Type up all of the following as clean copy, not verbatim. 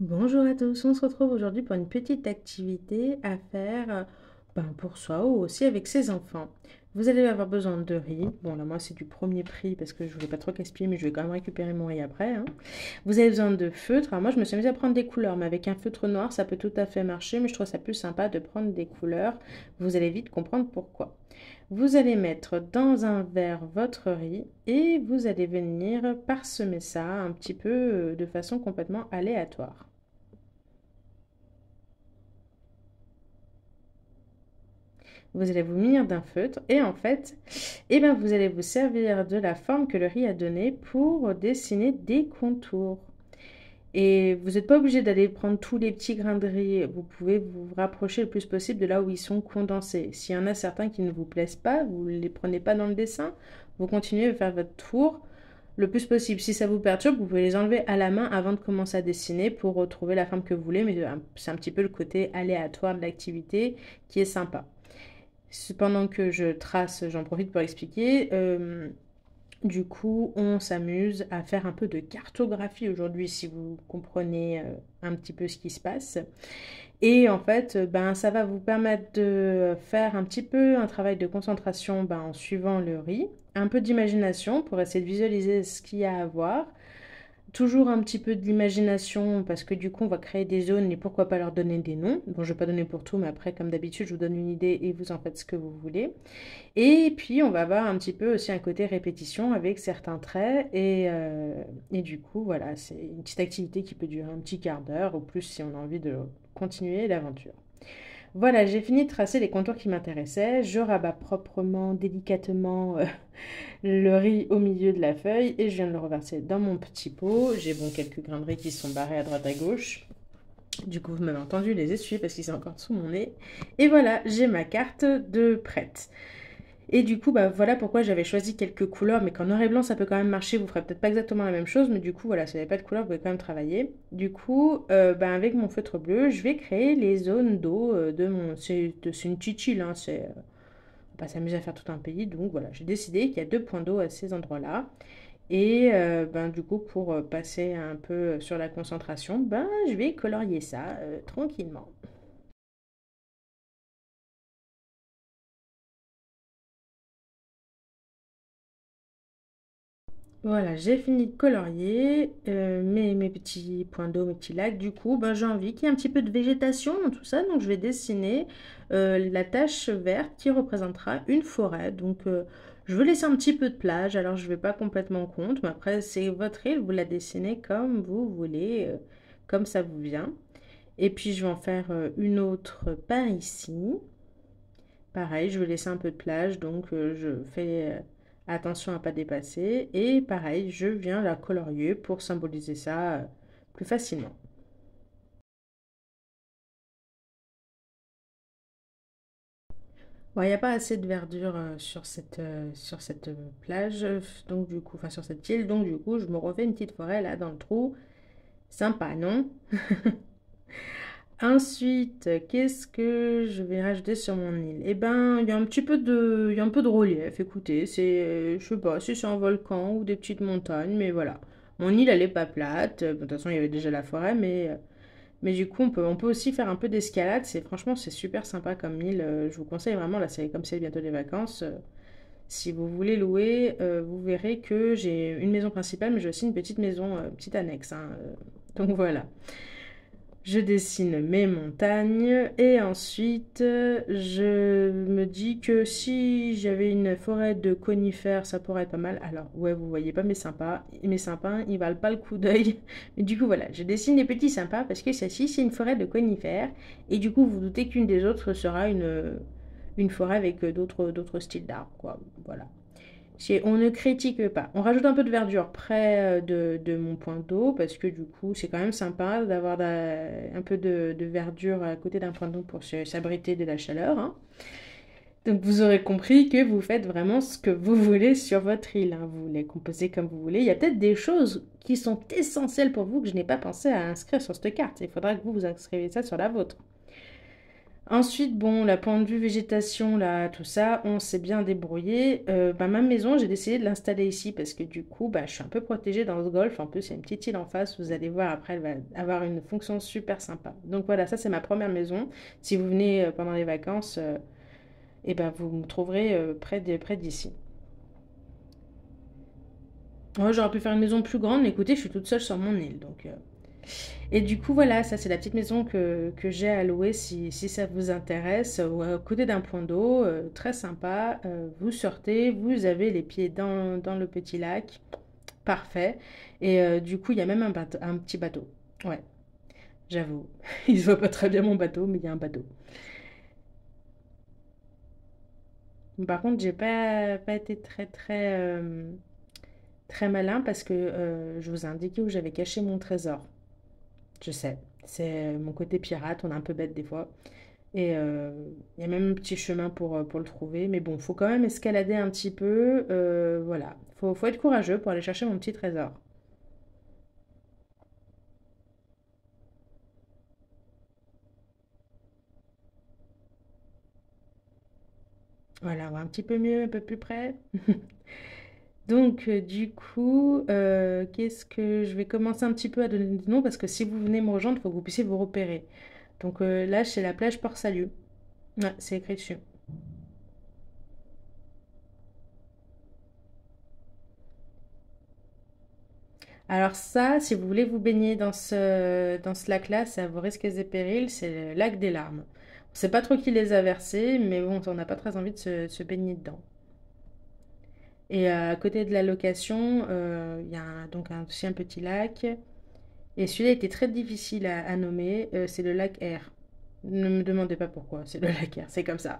Bonjour à tous, on se retrouve aujourd'hui pour une petite activité à faire pour soi ou aussi avec ses enfants. Vous allez avoir besoin de riz. Bon là moi c'est du premier prix parce que je voulais pas trop gaspiller mais je vais quand même récupérer mon riz après, hein. Vous avez besoin de feutre. Alors moi je me suis amusée à prendre des couleurs mais avec un feutre noir ça peut tout à fait marcher mais je trouve ça plus sympa de prendre des couleurs. Vous allez vite comprendre pourquoi. Vous allez mettre dans un verre votre riz et vous allez venir parsemer ça un petit peu de façon complètement aléatoire. Vous allez vous munir d'un feutre et en fait, vous allez vous servir de la forme que le riz a donnée pour dessiner des contours. Et vous n'êtes pas obligé d'aller prendre tous les petits grains de riz. Vous pouvez vous rapprocher le plus possible de là où ils sont condensés. S'il y en a certains qui ne vous plaisent pas, vous ne les prenez pas dans le dessin. Vous continuez à faire votre tour le plus possible. Si ça vous perturbe, vous pouvez les enlever à la main avant de commencer à dessiner pour retrouver la forme que vous voulez. Mais c'est un petit peu le côté aléatoire de l'activité qui est sympa. Pendant que je trace, j'en profite pour expliquer. Du coup, on s'amuse à faire un peu de cartographie aujourd'hui, si vous comprenez un petit peu ce qui se passe. Et en fait, ça va vous permettre de faire un petit peu un travail de concentration en suivant le riz, un peu d'imagination pour essayer de visualiser ce qu'il y a à voir. Toujours un petit peu de l'imagination parce que du coup on va créer des zones et pourquoi pas leur donner des noms. Bon, je vais pas donner pour tout mais après comme d'habitude je vous donne une idée et vous en faites ce que vous voulez. Et puis on va avoir un petit peu aussi un côté répétition avec certains traits et du coup voilà, c'est une petite activité qui peut durer un petit quart d'heure ou plus si on a envie de continuer l'aventure. Voilà, j'ai fini de tracer les contours qui m'intéressaient. Je rabats proprement, délicatement le riz au milieu de la feuille et je viens de le reverser dans mon petit pot. J'ai quelques grains de riz qui sont barrés à droite à gauche. Du coup, vous m'avez entendu les essuyer parce qu'ils sont encore sous mon nez. Et voilà, j'ai ma carte de prête. Et du coup, voilà pourquoi j'avais choisi quelques couleurs, mais qu'en noir et blanc, ça peut quand même marcher. Vous ferez peut-être pas exactement la même chose, mais du coup, voilà, si vous n'avez pas de couleur, vous pouvez quand même travailler. Du coup, avec mon feutre bleu, je vais créer les zones d'eau de mon... C'est une petite île, hein, on va pas s'amuser à faire tout un pays, donc voilà, j'ai décidé qu'il y a 2 points d'eau à ces endroits-là. Et du coup, pour passer un peu sur la concentration, je vais colorier ça tranquillement. Voilà, j'ai fini de colorier mes petits points d'eau, mes petits lacs. Du coup, j'ai envie qu'il y ait un petit peu de végétation dans tout ça. Donc, je vais dessiner la tache verte qui représentera une forêt. Donc, je veux laisser un petit peu de plage. Alors, je ne vais pas complètement compte. Mais après, c'est votre île. Vous la dessinez comme vous voulez, comme ça vous vient. Et puis, je vais en faire une autre par ici. Pareil, je vais laisser un peu de plage, donc je fais attention à ne pas dépasser. Et pareil, je viens la colorier pour symboliser ça plus facilement. Bon, il n'y a pas assez de verdure sur cette plage, donc du coup, enfin sur cette île, donc du coup, je me refais une petite forêt là dans le trou. Sympa, non? Ensuite, qu'est-ce que je vais rajouter sur mon île? Eh ben, il y a un peu de relief. Écoutez, je sais pas si c'est un volcan ou des petites montagnes, mais voilà. Mon île, elle est pas plate. De toute façon, il y avait déjà la forêt, mais du coup, on peut aussi faire un peu d'escalade. Franchement, c'est super sympa comme île. Je vous conseille vraiment, là, comme c'est bientôt les vacances. Si vous voulez louer, vous verrez que j'ai une maison principale, mais j'ai aussi une petite maison, petite annexe, hein. Donc voilà. Je dessine mes montagnes et ensuite je me dis que si j'avais une forêt de conifères, ça pourrait être pas mal. Alors ouais, vous voyez pas mes sympas, ils valent pas le coup d'œil. Mais du coup voilà, je dessine des petits sympas parce que celle-ci c'est une forêt de conifères et du coup vous doutez qu'une des autres sera une forêt avec d'autres styles d'arbres quoi. Voilà. On ne critique pas. On rajoute un peu de verdure près de mon point d'eau parce que du coup, c'est quand même sympa d'avoir un peu de verdure à côté d'un point d'eau pour s'abriter de la chaleur, hein. Donc vous aurez compris que vous faites vraiment ce que vous voulez sur votre île, hein. Vous les composez comme vous voulez. Il y a peut-être des choses qui sont essentielles pour vous que je n'ai pas pensé à inscrire sur cette carte. Il faudra que vous inscriviez ça sur la vôtre. Ensuite, bon, la point de vue végétation, là, tout ça, on s'est bien débrouillé. Bah, ma maison, j'ai décidé de l'installer ici parce que du coup, bah, je suis un peu protégée dans ce golfe. En plus, il y a une petite île en face. Vous allez voir, après, elle va avoir une fonction super sympa. Donc voilà, ça, c'est ma première maison. Si vous venez pendant les vacances, eh ben, vous me trouverez près d'ici. Moi, j'aurais pu faire une maison plus grande, mais écoutez, je suis toute seule sur mon île. Et du coup, voilà, ça c'est la petite maison que j'ai à louer si ça vous intéresse, à côté d'un point d'eau, très sympa. Vous sortez, vous avez les pieds dans le petit lac, parfait. Et du coup, il y a même un petit bateau. Ouais, j'avoue. Il se voit pas très bien mon bateau, mais il y a un bateau. Par contre, j'ai pas été très malin parce que je vous ai indiqué où j'avais caché mon trésor. Je sais, c'est mon côté pirate, on est un peu bête des fois. Et il y a même un petit chemin pour le trouver. Mais bon, faut quand même escalader un petit peu. Voilà, faut être courageux pour aller chercher mon petit trésor. Voilà, on va un petit peu mieux, un peu plus près. Donc, du coup, qu'est-ce que je vais commencer un petit peu à donner des noms parce que si vous venez me rejoindre, il faut que vous puissiez vous repérer. Donc là, c'est la plage Port-Salut. Ouais, c'est écrit dessus. Alors ça, si vous voulez vous baigner dans ce lac-là, c'est à vos risques et périls, c'est le lac des larmes. On ne sait pas trop qui les a versés, mais bon, on n'a pas très envie de se baigner dedans. Et à côté de la location, il y a aussi un petit lac. Et celui-là était très difficile à nommer, c'est le lac R. Ne me demandez pas pourquoi, c'est le lac R, c'est comme ça.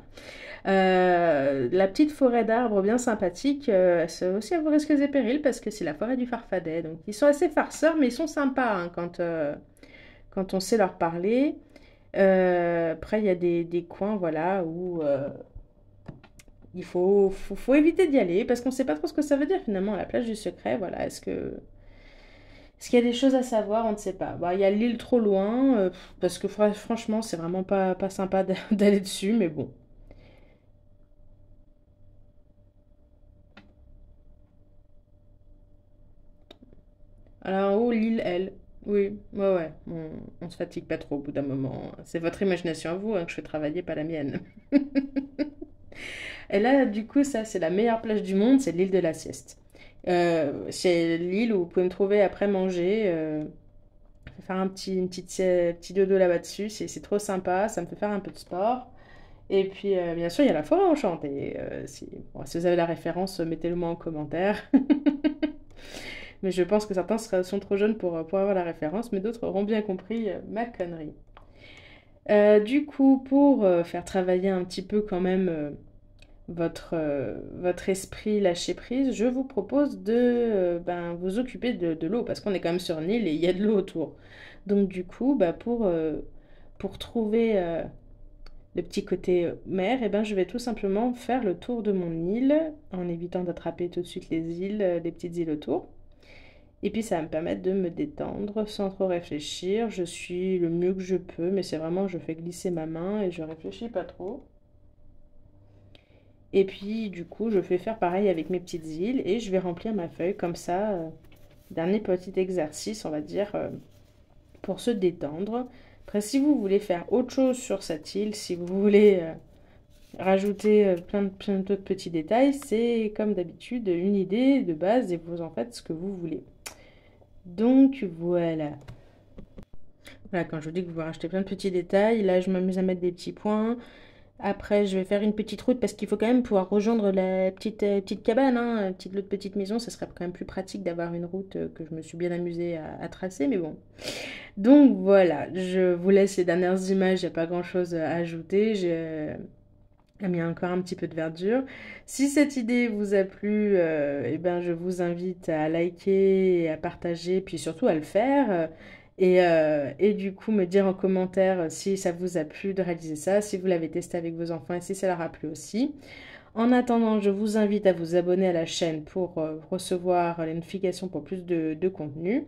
La petite forêt d'arbres bien sympathique, c'est aussi à vos risques et périls parce que c'est la forêt du Farfadet. Donc ils sont assez farceurs, mais ils sont sympas hein, quand on sait leur parler. Après, il y a des coins voilà, où il faut éviter d'y aller parce qu'on ne sait pas trop ce que ça veut dire finalement, la plage du secret. Voilà, est-ce qu'il y a des choses à savoir? On ne sait pas. Bah, il y a l'île trop loin parce que franchement, c'est vraiment pas sympa d'aller dessus, mais bon. Alors, en haut, l'île, elle. Oui, ouais, ouais. On se fatigue pas trop au bout d'un moment. C'est votre imagination à vous hein, que je fais travailler, pas la mienne. Et là, du coup, ça, c'est la meilleure plage du monde, c'est l'île de la Sieste. C'est l'île où vous pouvez me trouver après manger, faire petit dodo là-bas dessus. C'est trop sympa, ça me fait faire un peu de sport. Et puis, bien sûr, il y a la forêt enchantée. Si vous avez la référence, mettez-le moi en commentaire. Mais je pense que certains sont trop jeunes pour avoir la référence, mais d'autres auront bien compris ma connerie. Du coup, pour faire travailler un petit peu quand même votre esprit lâcher prise, je vous propose de ben, vous occuper de l'eau, parce qu'on est quand même sur une île et il y a de l'eau autour. Donc du coup, bah, pour trouver le petit côté mer, eh ben, je vais tout simplement faire le tour de mon île, en évitant d'attraper tout de suite les petites îles autour. Et puis ça va me permettre de me détendre sans trop réfléchir. Je suis le mieux que je peux, mais c'est vraiment, je fais glisser ma main et je réfléchis pas trop. Et puis du coup, je vais faire pareil avec mes petites îles et je vais remplir ma feuille comme ça. Dernier petit exercice, on va dire, pour se détendre. Après, si vous voulez faire autre chose sur cette île, si vous voulez rajouter plein d'autres petits détails, c'est comme d'habitude une idée de base et vous en faites ce que vous voulez. Donc voilà. Voilà, quand je vous dis que vous rachetez plein de petits détails, là je m'amuse à mettre des petits points. Après, je vais faire une petite route parce qu'il faut quand même pouvoir rejoindre la petite cabane, hein, l'autre petite maison. Ça serait quand même plus pratique d'avoir une route que je me suis bien amusée à tracer, mais bon. Donc voilà, je vous laisse les dernières images, il n'y a pas grand-chose à ajouter. J'ai mis encore un petit peu de verdure. Si cette idée vous a plu, eh ben, je vous invite à liker et à partager, puis surtout à le faire. Et du coup, me dire en commentaire si ça vous a plu de réaliser ça, si vous l'avez testé avec vos enfants et si ça leur a plu aussi. En attendant, je vous invite à vous abonner à la chaîne pour recevoir les notifications pour plus de contenu.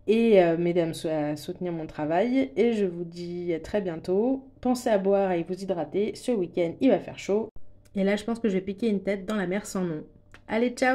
et m'aider à soutenir mon travail. Et je vous dis à très bientôt. Pensez à boire et vous hydrater. Ce week-end, il va faire chaud. Et là, je pense que je vais piquer une tête dans la mer sans nom. Allez, ciao!